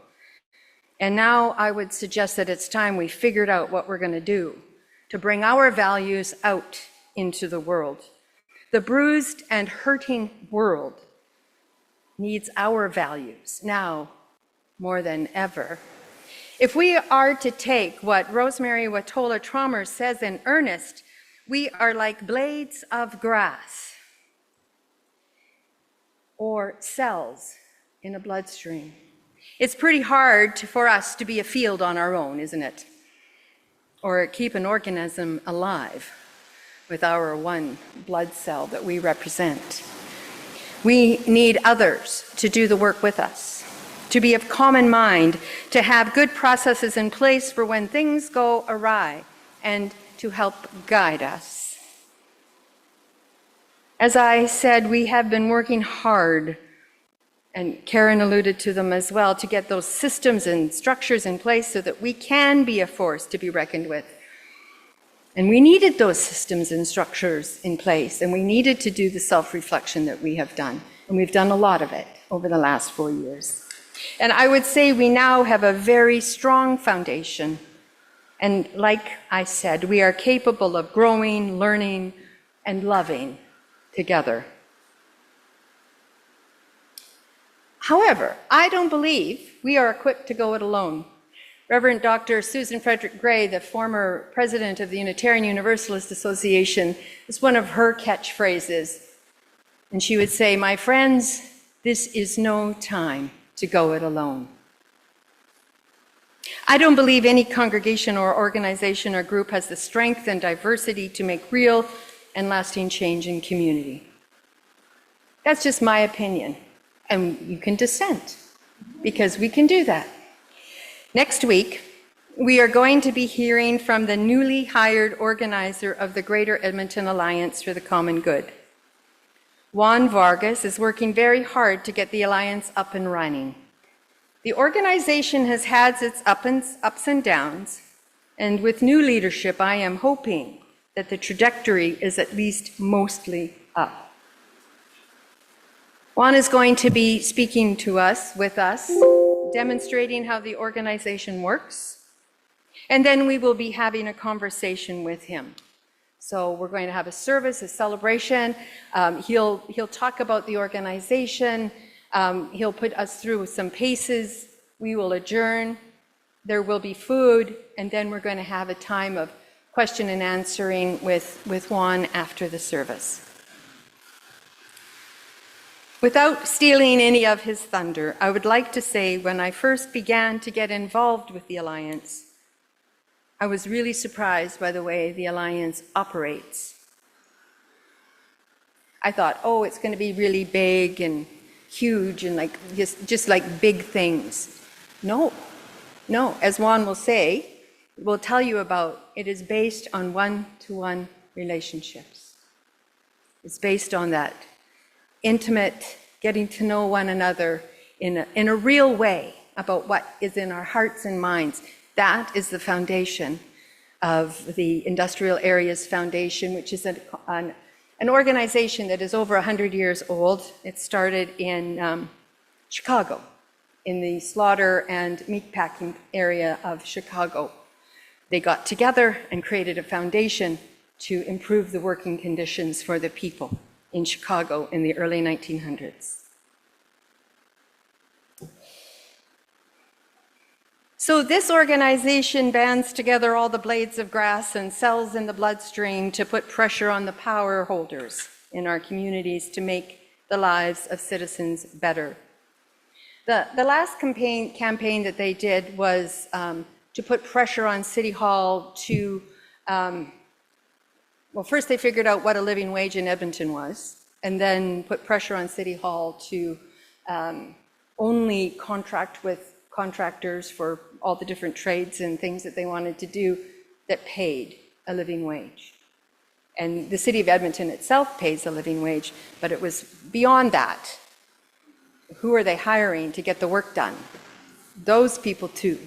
And now I would suggest that it's time we figured out what we're going to do to bring our values out into the world. The bruised and hurting world needs our values now more than ever. If we are to take what Rosemary Watola Trommer says in earnest, we are like blades of grass or cells in a bloodstream. It's pretty hard for us to be a field on our own, isn't it? Or keep an organism alive. with our one blood cell that we represent. We need others to do the work with us, to be of common mind, to have good processes in place for when things go awry, and to help guide us. As I said, we have been working hard, and Karen alluded to them as well, to get those systems and structures in place so that we can be a force to be reckoned with. And we needed those systems and structures in place, and we needed to do the self-reflection that we have done. And we've done a lot of it over the last 4 years. And I would say we now have a very strong foundation. And like I said, we are capable of growing, learning, and loving together. However, I don't believe we are equipped to go it alone. Reverend Dr. Susan Frederick Gray, the former president of the Unitarian Universalist Association, is one of her catchphrases. And she would say, "My friends, this is no time to go it alone." I don't believe any congregation or organization or group has the strength and diversity to make real and lasting change in community. That's just my opinion. And you can dissent, because we can do that. Next week, we are going to be hearing from the newly hired organizer of the Greater Edmonton Alliance for the Common Good. Juan Vargas is working very hard to get the Alliance up and running. The organization has had its ups and downs, and with new leadership, I am hoping that the trajectory is at least mostly up. Juan is going to be speaking to us, with us, demonstrating how the organization works, and then we will be having a conversation with him. So we're going to have a service, a celebration. He'll talk about the organization. He'll put us through some paces. We will adjourn. There will be food, and then we're going to have a time of question and answering with Juan after the service. Without stealing any of his thunder, I would like to say when I first began to get involved with the Alliance, I was really surprised by the way the Alliance operates. I thought, oh, it's going to be really big and huge and like just like big things. No, as Juan will say, will tell you about, it is based on one-to-one relationships. It's based on that intimate, getting to know one another in a real way about what is in our hearts and minds. That is the foundation of the Industrial Areas Foundation, which is an organization that is over 100 years old. It started in Chicago, in the slaughter and meatpacking area of Chicago. They got together and created a foundation to improve the working conditions for the people in Chicago in the early 1900s. So this organization bands together all the blades of grass and cells in the bloodstream to put pressure on the power holders in our communities to make the lives of citizens better. The last campaign that they did was to put pressure on City Hall to well, first they figured out what a living wage in Edmonton was, and then put pressure on City Hall to only contract with contractors for all the different trades and things that they wanted to do that paid a living wage. And the city of Edmonton itself pays a living wage, but it was beyond that. Who are they hiring to get the work done? Those people too.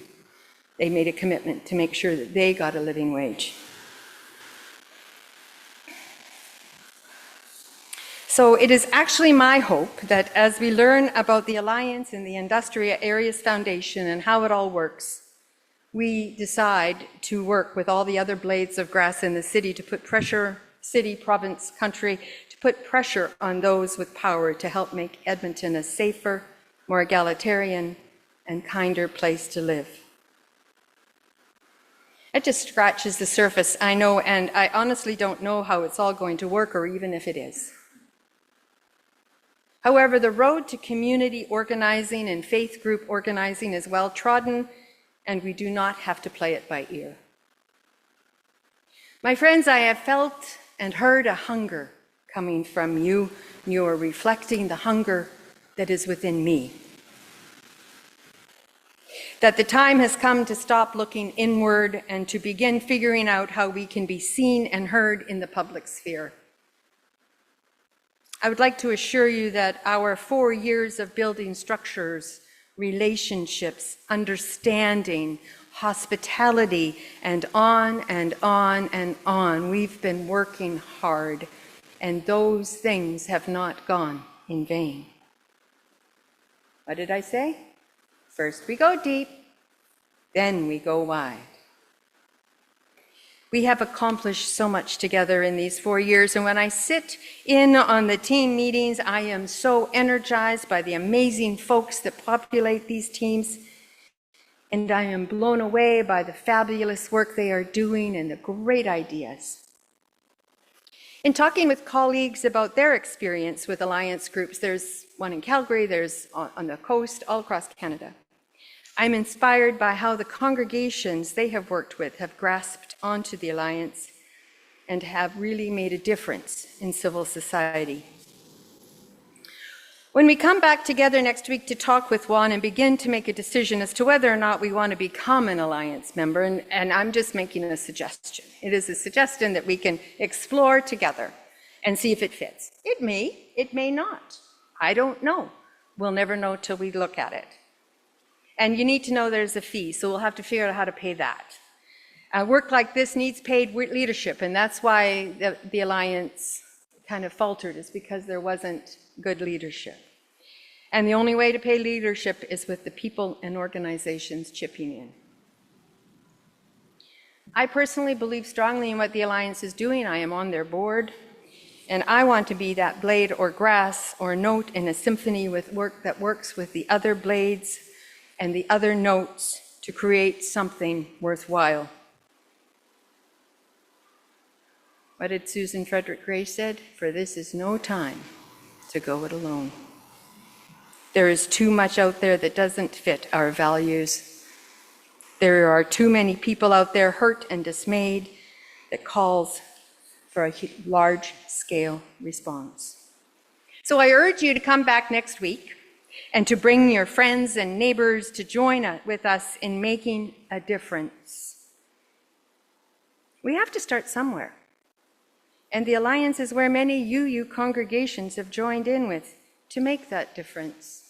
They made a commitment to make sure that they got a living wage. So it is actually my hope that as we learn about the Alliance and the Industrial Areas Foundation and how it all works, we decide to work with all the other blades of grass in the city to put pressure, city, province, country, to put pressure on those with power to help make Edmonton a safer, more egalitarian, and kinder place to live. It just scratches the surface, I know, and I honestly don't know how it's all going to work, or even if it is. However, the road to community organizing and faith group organizing is well trodden, and we do not have to play it by ear. My friends, I have felt and heard a hunger coming from you. You are reflecting the hunger that is within me. That the time has come to stop looking inward and to begin figuring out how we can be seen and heard in the public sphere. I would like to assure you that our 4 years of building structures, relationships, understanding, hospitality, and on and on and on, we've been working hard, and those things have not gone in vain. What did I say? First we go deep, then we go wide. We have accomplished so much together in these 4 years, and when I sit in on the team meetings, I am so energized by the amazing folks that populate these teams, and I am blown away by the fabulous work they are doing and the great ideas. In talking with colleagues about their experience with alliance groups, there's one in Calgary, there's on the coast, all across Canada. I'm inspired by how the congregations they have worked with have grasped onto the alliance and have really made a difference in civil society. When we come back together next week to talk with Juan and begin to make a decision as to whether or not we want to become an alliance member, and I'm just making a suggestion. It is a suggestion that we can explore together and see if it fits. It may not. I don't know. We'll never know till we look at it. And you need to know there's a fee, so we'll have to figure out how to pay that. Work like this needs paid leadership, and that's why the alliance kind of faltered, is because there wasn't good leadership. And the only way to pay leadership is with the people and organizations chipping in. I personally believe strongly in what the alliance is doing. I am on their board, and I want to be that blade or grass or note in a symphony with work that works with the other blades and the other notes to create something worthwhile. What did Susan Frederick Gray said? For this is no time to go it alone. There is too much out there that doesn't fit our values. There are too many people out there hurt and dismayed that calls for a large-scale response. So I urge you to come back next week and to bring your friends and neighbors to join with us in making a difference. We have to start somewhere. And the alliance is where many UU congregations have joined in with to make that difference.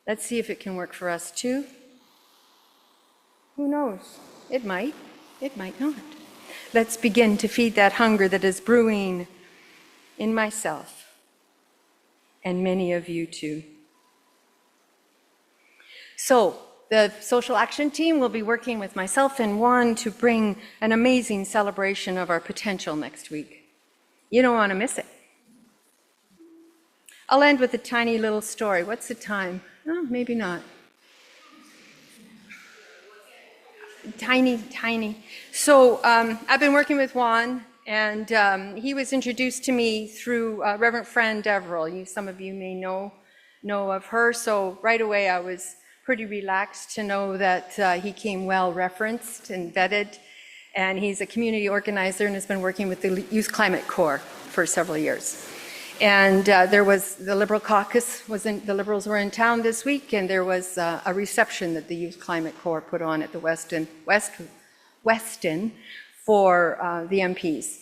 Let's see if it can work for us too. Who knows? It might not. Let's begin to feed that hunger that is brewing in myself and many of you too. So, the social action team will be working with myself and Juan to bring an amazing celebration of our potential next week. You don't want to miss it. I'll end with a tiny little story. What's the time? Oh, maybe not. Tiny. So I've been working with Juan, and he was introduced to me through Reverend Fran Deverell. Some of you may know of her. So right away I was pretty relaxed to know that he came well referenced and vetted, and he's a community organizer and has been working with the Youth Climate Corps for several years. And there was the Liberal caucus, the Liberals were in town this week, and there was a reception that the Youth Climate Corps put on at the Weston for the MPs.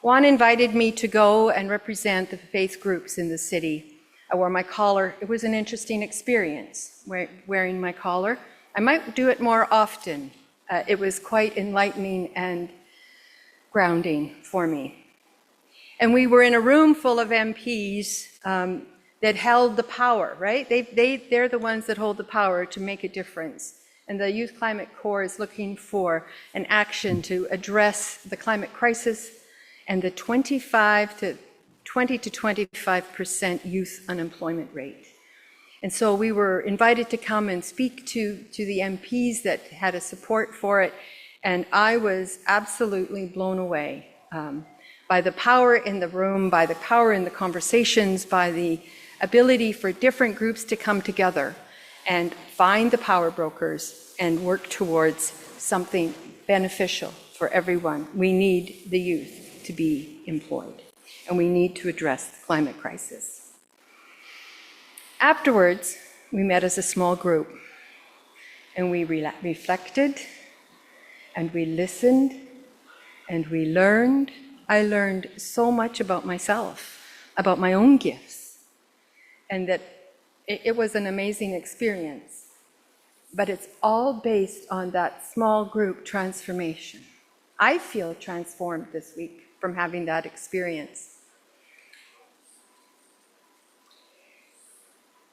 Juan invited me to go and represent the faith groups in the city. I wore my collar. It was an interesting experience, wearing my collar. I might do it more often. It was quite enlightening and grounding for me. And we were in a room full of MPs that held the power, right? They're the ones that hold the power to make a difference. And the Youth Climate Corps is looking for an action to address the climate crisis and the 20 to 25% youth unemployment rate. And so we were invited to come and speak to the MPs that had a support for it, and I was absolutely blown away by the power in the room, by the power in the conversations, by the ability for different groups to come together and find the power brokers and work towards something beneficial for everyone. We need the youth to be employed, and we need to address the climate crisis. Afterwards, we met as a small group, and we reflected, and we listened, and we learned. I learned so much about myself, about my own gifts, and that it was an amazing experience. But it's all based on that small group transformation. I feel transformed this week from having that experience.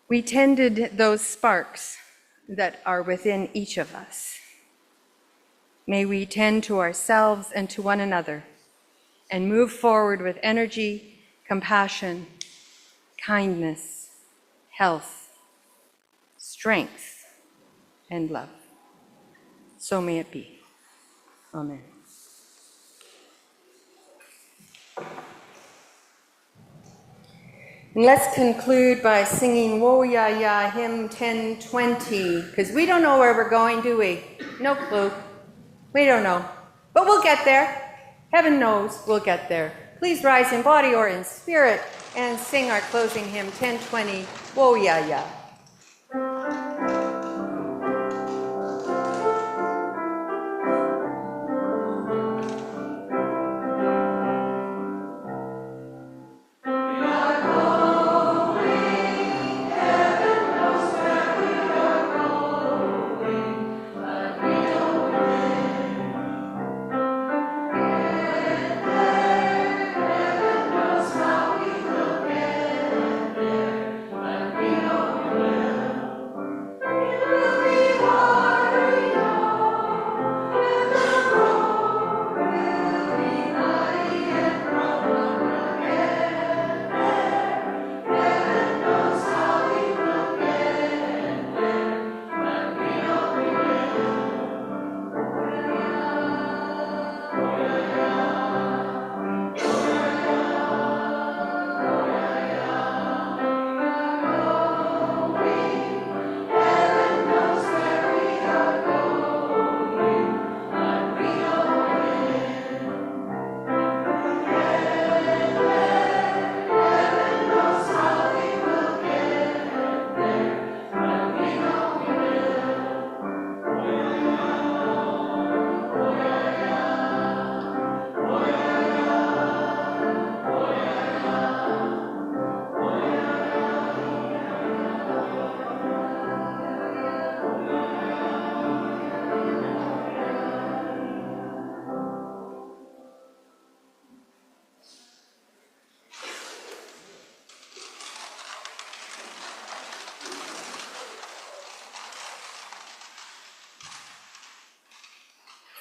We tended those sparks that are within each of us. May we tend to ourselves and to one another and move forward with energy, compassion, kindness, health, strength, and love. So may it be. Amen. And let's conclude by singing Woyaya, hymn 1020, because we don't know where we're going, do we? No clue. We don't know. But we'll get there. Heaven knows we'll get there. Please rise in body or in spirit and sing our closing hymn 1020, Woyaya.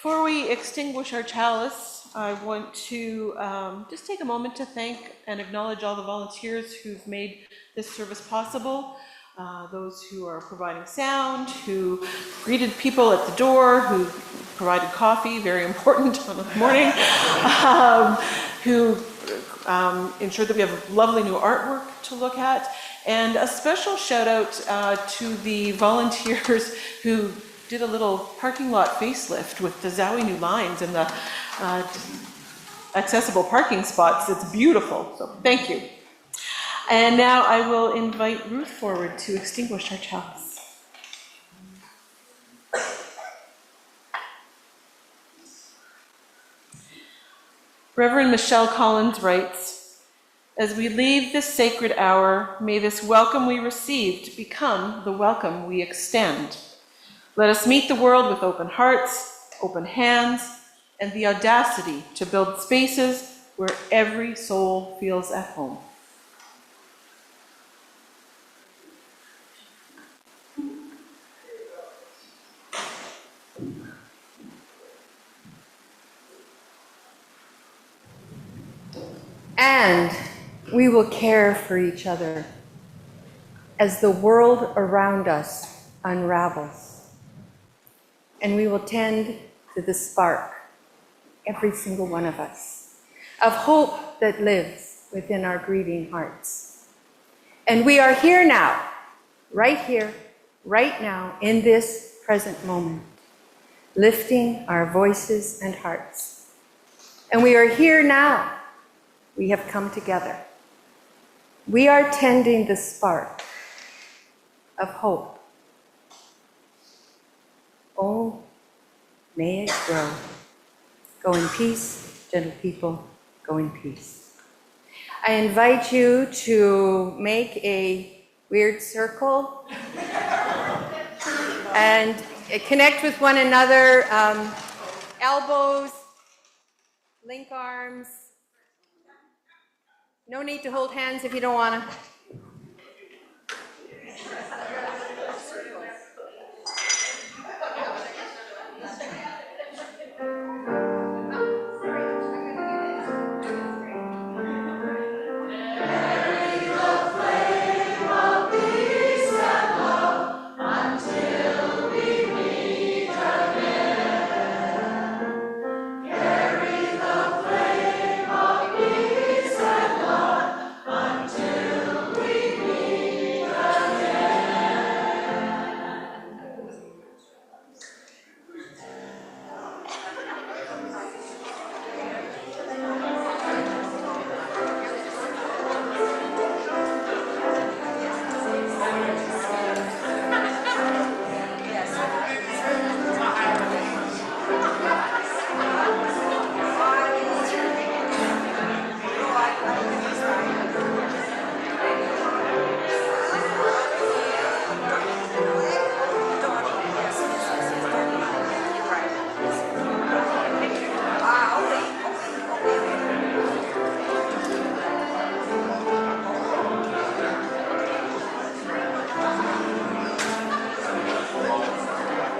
Before we extinguish our chalice, I want to just take a moment to thank and acknowledge all the volunteers who've made this service possible. Those who are providing sound, who greeted people at the door, who provided coffee, very important on the morning, who ensured that we have lovely new artwork to look at, and a special shout out to the volunteers who did a little parking lot facelift with the Zowie new lines and the accessible parking spots. It's beautiful, so thank you. And now I will invite Ruth forward to extinguish our chalice. Reverend Michelle Collins writes, "As we leave this sacred hour, may this welcome we received become the welcome we extend. Let us meet the world with open hearts, open hands, and the audacity to build spaces where every soul feels at home." And we will care for each other as the world around us unravels. And we will tend to the spark, every single one of us, of hope that lives within our grieving hearts. And we are here now, right now, in this present moment. lifting our voices and hearts. And we are here now. We have come together. We are tending the spark of hope. Oh, may it grow. Go in peace, gentle people, go in peace. I invite you to make a weird circle and connect with one another, elbows, link arms. No need to hold hands if you don't want to.